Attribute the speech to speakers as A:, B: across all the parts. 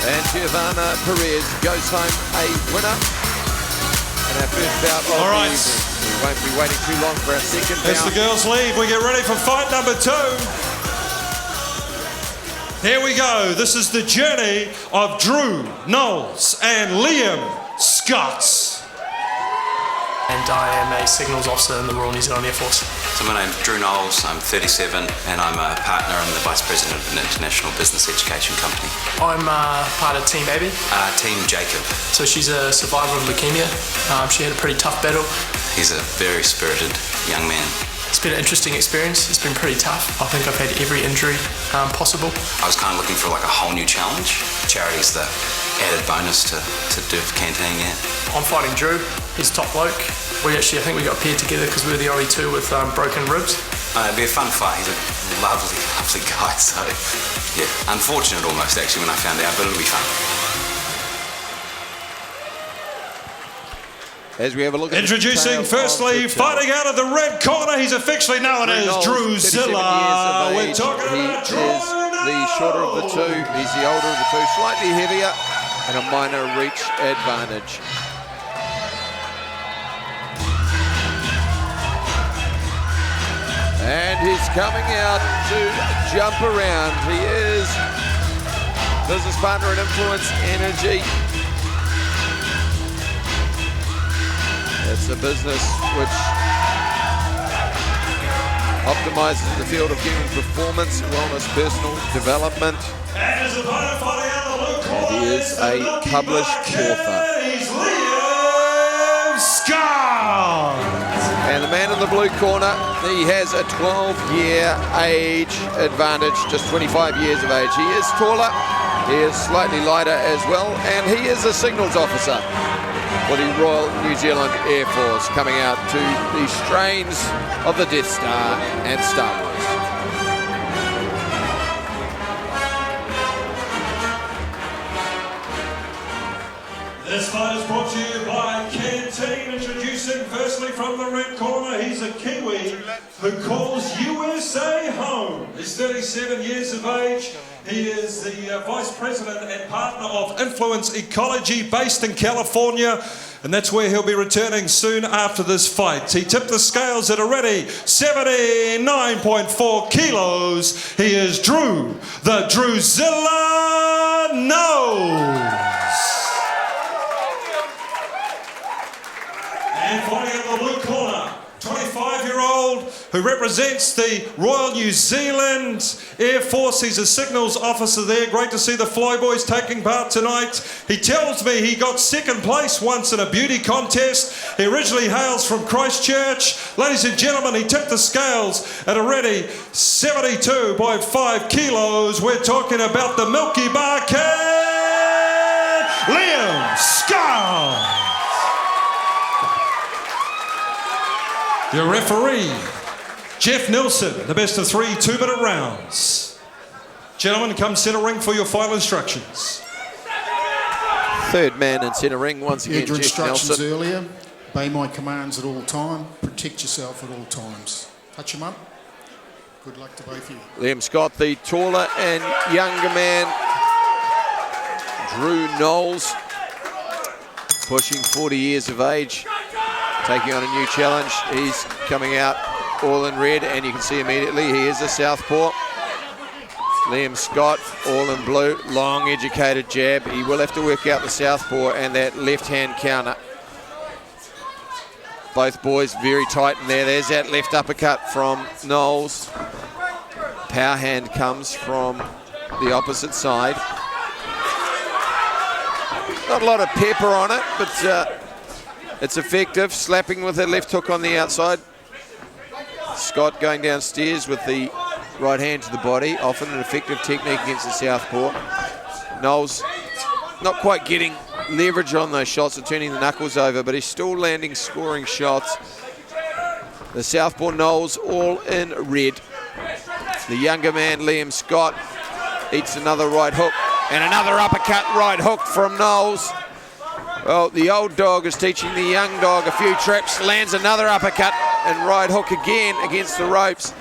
A: And Giovanna Perez goes home a winner. And our first bout of the evening. We won't be waiting too long for our second bout.
B: As the girls leave, we get ready for fight number 2. Here we go. This is the journey of Drew Knowles and Liam Scott.
C: And I am a signals officer in the Royal New Zealand Air Force.
D: So my name's Drew Knowles, I'm 37 and I'm a partner and the Vice President of an international business education company.
C: I'm part of Team Abby.
D: Team Jacob.
C: So she's a survivor of leukemia. She had a pretty tough battle.
D: He's a very spirited young man.
C: It's been an interesting experience. It's been pretty tough. I think I've had every injury possible.
D: I was kind of looking for like a whole new challenge. Charity's the added bonus to do canteen, yeah. I'm
C: fighting Drew. He's a top bloke. I think we got paired together because we were the only two with broken ribs.
D: It'd be a fun fight. He's a lovely, lovely guy. So, yeah, unfortunate almost actually when I found out, but it'll be fun.
A: As we have a look at
B: introducing firstly, fighting out of the red corner, he's officially known as DREWZILLA. We're talking about Drew.
A: He is the shorter of the two, he's the older of the two, slightly heavier, and a minor reach advantage. And he's coming out to jump around. He is business partner at Influence Energy. It's a business which optimizes the field of human performance, wellness, personal development.
B: And
A: he is a published author.
B: He's Liam Scott.
A: And the man in the blue corner, he has a 12-year age advantage, just 25 years of age. He is taller, he is slightly lighter as well, and he is a signals officer for the Royal New Zealand Air Force, coming out to the strains of the Death Star and Star Wars.
B: This fight is brought to you by Canteen. Introducing firstly from the red corner, he's a Kiwi who calls USA home. He's 37 years of age. He is the Vice President and partner of Influence Ecology based in California, and that's where he'll be returning soon after this fight. He tipped the scales at a ready 79.4 kilos. He is Drew, the DREWZILLA Knowles. And fighting in the blue corner, 25-year-old who represents the Royal New Zealand Air Force. He's a signals officer there. Great to see the Flyboys taking part tonight. He tells me he got second place once in a beauty contest. He originally hails from Christchurch. Ladies and gentlemen, he tipped the scales at a ready 72.5 kilos. We're talking about the MILKYBAR Kid, Liam Scott. Your referee, Jeff Nilsson, the best of 3 2-minute rounds. Gentlemen, come centre ring for your final instructions.
A: Third man in centre ring once again,
E: your
A: Jeff
E: instructions
A: Nelson.
E: earlier, obey my commands at all time, protect yourself at all times. Touch him up. Good luck to both of you.
A: Liam Scott, the taller and younger man. Drew Knowles, pushing 40 years of age, taking on a new challenge. He's coming out all in red, and you can see immediately he is a southpaw. Liam Scott, all in blue, long educated jab. He will have to work out the southpaw and that left-hand counter. Both boys very tight in there. There's that left uppercut from Knowles. Power hand comes from the opposite side. Not a lot of pepper on it, but it's effective. Slapping with a left hook on the outside. Scott going downstairs with the right hand to the body. Often an effective technique against the southpaw. Knowles not quite getting leverage on those shots and turning the knuckles over, but he's still landing scoring shots. The southpaw Knowles all in red. The younger man, Liam Scott, eats another right hook and another uppercut right hook from Knowles. Well, the old dog is teaching the young dog a few tricks, lands another uppercut and right hook again against the ropes.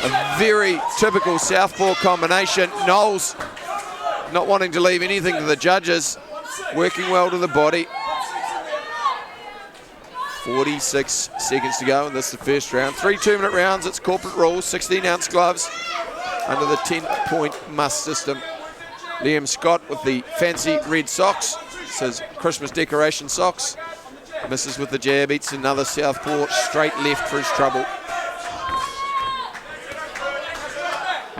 A: A very typical southpaw combination. Knowles not wanting to leave anything to the judges, working well to the body. 46 seconds to go, and this is the first round. 3 2-minute rounds, it's corporate rules, 16-ounce gloves under the 10-point must system. Liam Scott with the fancy red socks, says Christmas decoration socks. Misses with the jab, eats another southpaw, straight left for his trouble.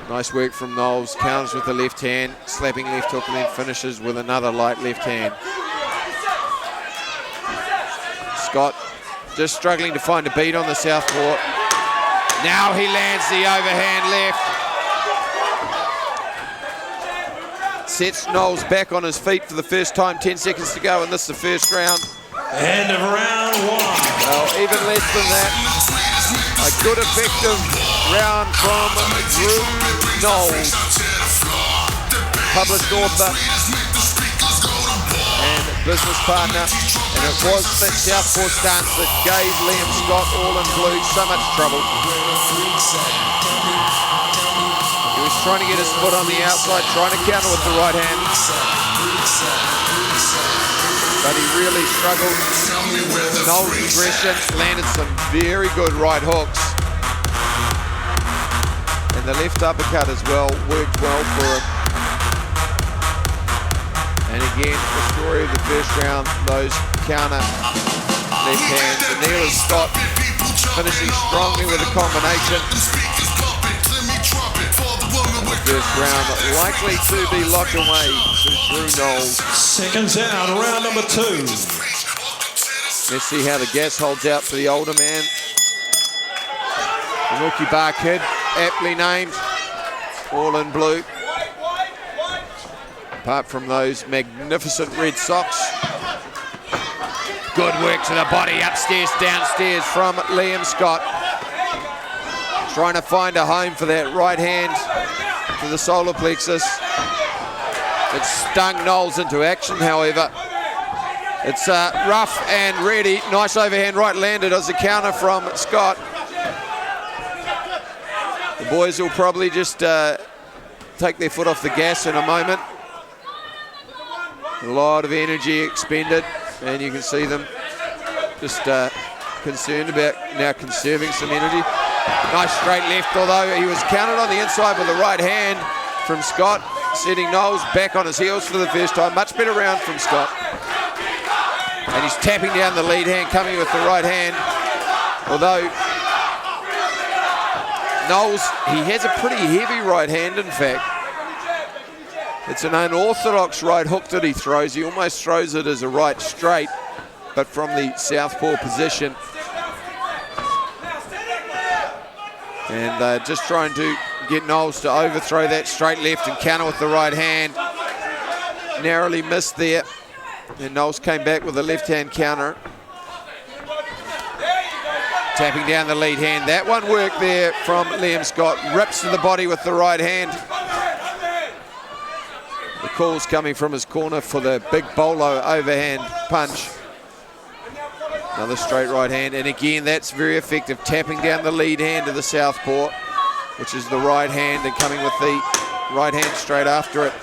A: Nice work from Knowles, counters with the left hand, slapping left hook, and then finishes with another light left hand. Scott just struggling to find a beat on the southpaw. Now he lands the overhand left. Sets Knowles back on his feet for the first time, 10 seconds to go, and this is the first round.
B: End of round 1.
A: Well, even less than that. A good, effective round from Drew Knowles, published author and business partner. And it was that southpaw stance that gave Liam Scott, all in blue, so much trouble. He was trying to get his foot on the outside, trying to counter with the right hand. But he really struggled. Knowles' aggression, landed some very good right hooks. And the left uppercut as well worked well for him. And again, the story of the first round, those counter left hands. And there is Scott finishing strongly with a combination. First round likely to be locked away to Drew Knowles.
B: Seconds out, round number 2.
A: Let's see how the gas holds out for the older man. The MILKYBAR kid, aptly named, all in blue. Apart from those magnificent red socks. Good work to the body, upstairs, downstairs from Liam Scott. Trying to find a home for that right hand to the solar plexus. It stung Knowles into action, however. It's rough and ready. Nice overhand right landed as a counter from Scott. The boys will probably just take their foot off the gas in a moment. A lot of energy expended, and you can see them just concerned about now conserving some energy. Nice straight left, although he was countered on the inside with the right hand from Scott, setting Knowles back on his heels for the first time. Much better round from Scott. And he's tapping down the lead hand, coming with the right hand. Although Knowles, he has a pretty heavy right hand, in fact. It's an unorthodox right hook that he throws. He almost throws it as a right straight, but from the southpaw position. And just trying to get Knowles to overthrow that straight left and counter with the right hand. Narrowly missed there. And Knowles came back with a left-hand counter. Tapping down the lead hand. That one worked there from Liam Scott. Rips to the body with the right hand. The call's coming from his corner for the big bolo overhand punch. Another straight right hand, and again, that's very effective, tapping down the lead hand to the southpaw, which is the right hand, and coming with the right hand straight after it.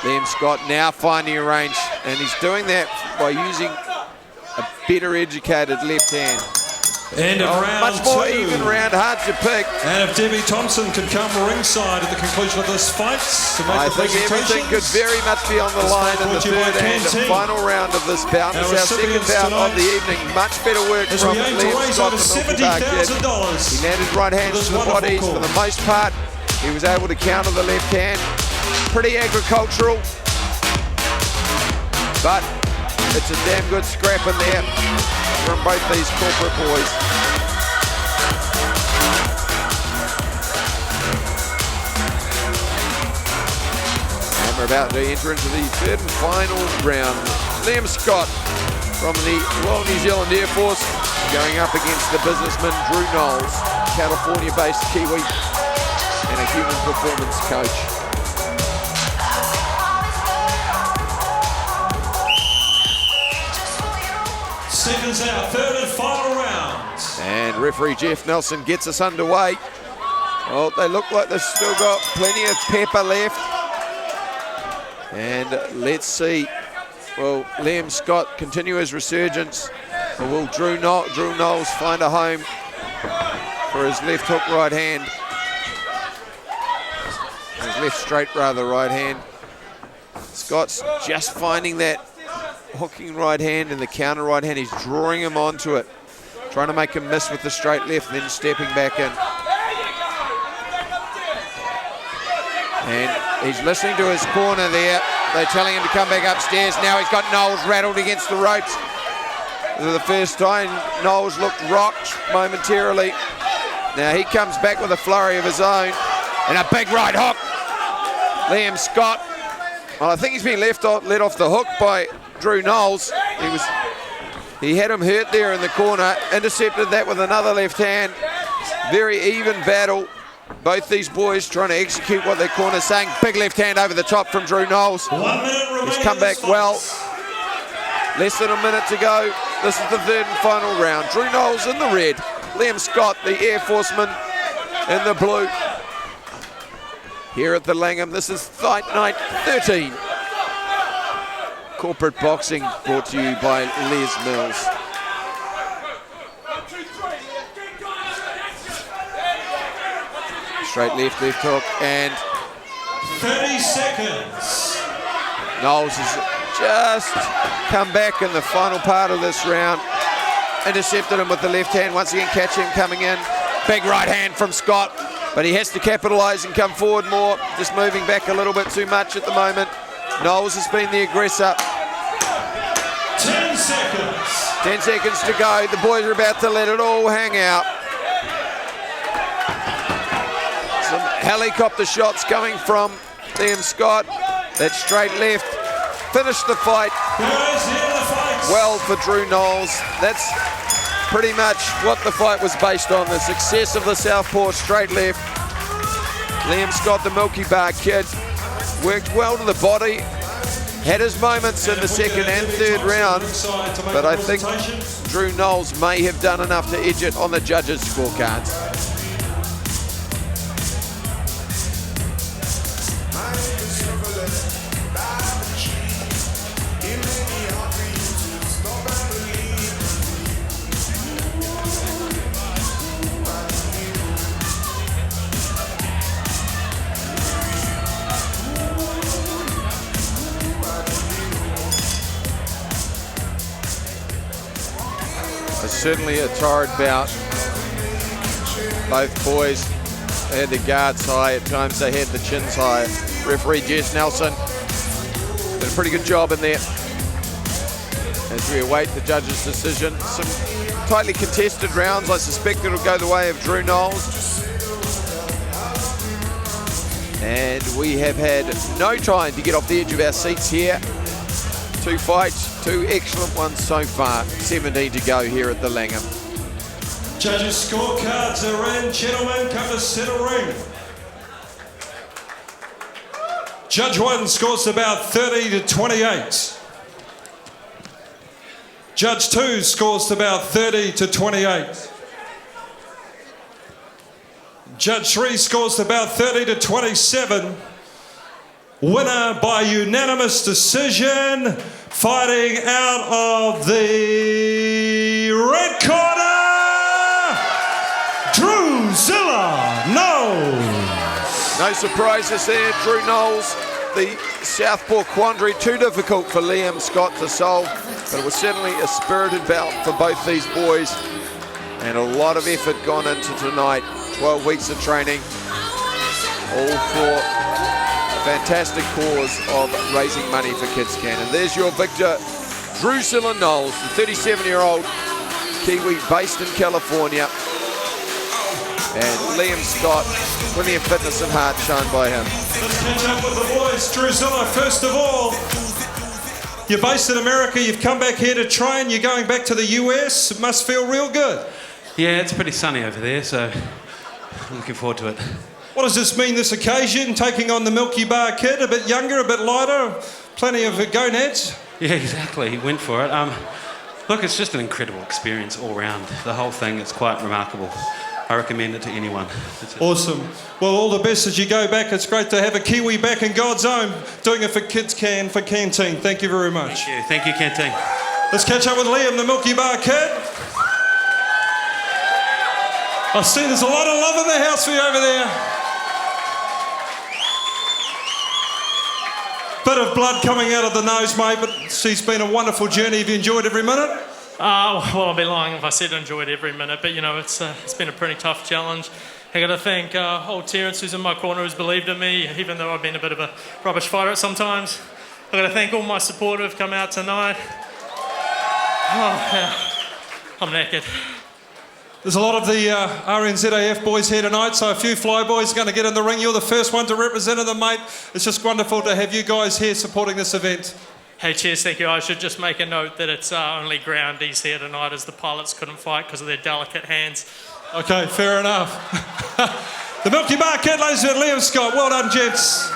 A: Liam Scott now finding a range, and he's doing that by using a better educated left hand.
B: End of round 2.
A: Much more even round, hard to pick.
B: And if Debbie Thompson could come ringside at the conclusion of this fight to make
A: I
B: the
A: think everything could very much be on the line in the third and final round of this bout. It's our second bout of the evening. Much better work from Liam Scott, the MILKYBAR kid. He landed right hands to the bodies for the most part. He was able to counter the left hand. Pretty agricultural, but it's a damn good scrap in there from both these corporate boys. And we're about to enter into the third and final round. Liam Scott from the Royal New Zealand Air Force going up against the businessman Drew Knowles, California-based Kiwi and a human performance coach.
B: Seconds out, third and final round.
A: And referee Jeff Nelson gets us underway. Well, they look like they've still got plenty of pepper left. And let's see. Will Liam Scott continue his resurgence? Or will Drew Knowles find a home for his left hook right hand? His left straight rather right hand. Scott's just finding that hooking right hand and the counter right hand. He's drawing him onto it. Trying to make him miss with the straight left, then stepping back in. And he's listening to his corner there. They're telling him to come back upstairs. Now he's got Knowles rattled against the ropes. For the first time, Knowles looked rocked momentarily. Now he comes back with a flurry of his own. And a big right hook. Liam Scott. Well, I think he's been let off the hook by Drew Knowles. He had him hurt there in the corner. Intercepted that with another left hand. Very even battle. Both these boys trying to execute what their corner's saying. Big left hand over the top from Drew Knowles.
B: 1 minute remaining.
A: He's come back well. Less than a minute to go. This is the third and final round. Drew Knowles in the red. Liam Scott, the Air Forceman, in the blue. Here at the Langham, this is Fight Night 13. Corporate Boxing brought to you by Les Mills. Straight left hook, and
B: 30 seconds.
A: Knowles has just come back in the final part of this round. Intercepted him with the left hand, once again catch him coming in. Big right hand from Scott, but he has to capitalise and come forward more. Just moving back a little bit too much at the moment. Knowles has been the aggressor.
B: 10 seconds.
A: 10 seconds to go. The boys are about to let it all hang out. Some helicopter shots coming from Liam Scott. That straight left finished the fight. Well for Drew Knowles. That's pretty much what the fight was based on. The success of the southpaw straight left. Liam Scott, the Milky Bar kid, worked well to the body. Had his moments in the second and third round, but I think Drew Knowles may have done enough to edge it on the judges' scorecards. Certainly a torrid bout. Both boys had the guards high, at times they had the chins high. Referee Jess Nelson did a pretty good job in there. As we await the judge's decision, some tightly contested rounds. I suspect it'll go the way of Drew Knowles. And we have had no time to get off the edge of our seats here. 2 fights, 2 excellent ones so far. 17 to go here at the Langham.
B: Judges' scorecards are in. Gentlemen, come to center ring. Judge 1 scores about 30 to 28. Judge 2 scores about 30 to 28. Judge 3 scores about 30 to 27. Winner by unanimous decision, fighting out of the red corner, DREWZILLA KNOWLES.
A: No surprises there, Drew Knowles. The southpaw quandary, too difficult for Liam Scott to solve, but it was certainly a spirited bout for both these boys, and a lot of effort gone into tonight. 12 weeks of training, all for fantastic cause of raising money for Kids Can. And there's your victor, DREWZILLA Knowles, the 37-year-old Kiwi based in California. And Liam Scott, plenty of fitness and heart shown by him.
B: Let's catch up with the boys. DREWZILLA, first of all, you're based in America, you've come back here to train, you're going back to the US, it must feel real good.
F: Yeah, it's pretty sunny over there, so I'm looking forward to it.
B: What does this mean, this occasion, taking on the Milky Bar kid, a bit younger, a bit lighter, plenty of gonads?
F: Yeah, exactly, he went for it. Look, it's just an incredible experience all round. The whole thing is quite remarkable. I recommend it to anyone. That's it.
B: Awesome. Well, all the best as you go back. It's great to have a Kiwi back in God's own, doing it for Kids Can, for Canteen. Thank you very much.
F: Thank you, Canteen.
B: Let's catch up with Liam, the MILKYBAR kid. I see there's a lot of love in the house for you over there. Bit of blood coming out of the nose, mate, but it's been a wonderful journey. Have you enjoyed every minute?
C: Well, I'd be lying if I said I enjoyed every minute, but you know, it's been a pretty tough challenge. I got to thank old Terence, who's in my corner, who's believed in me, even though I've been a bit of a rubbish fighter at sometimes. I got to thank all my support who've come out tonight. Oh, yeah. I'm knackered.
B: There's a lot of the RNZAF boys here tonight, so a few fly boys are going to get in the ring. You're the first one to represent them, mate. It's just wonderful to have you guys here supporting this event.
C: Hey, cheers, thank you. I should just make a note that it's only groundies here tonight, as the pilots couldn't fight because of their delicate hands.
B: Okay, fair enough. The MILKYBAR kid, ladies and gentlemen, Liam Scott. Well done, gents.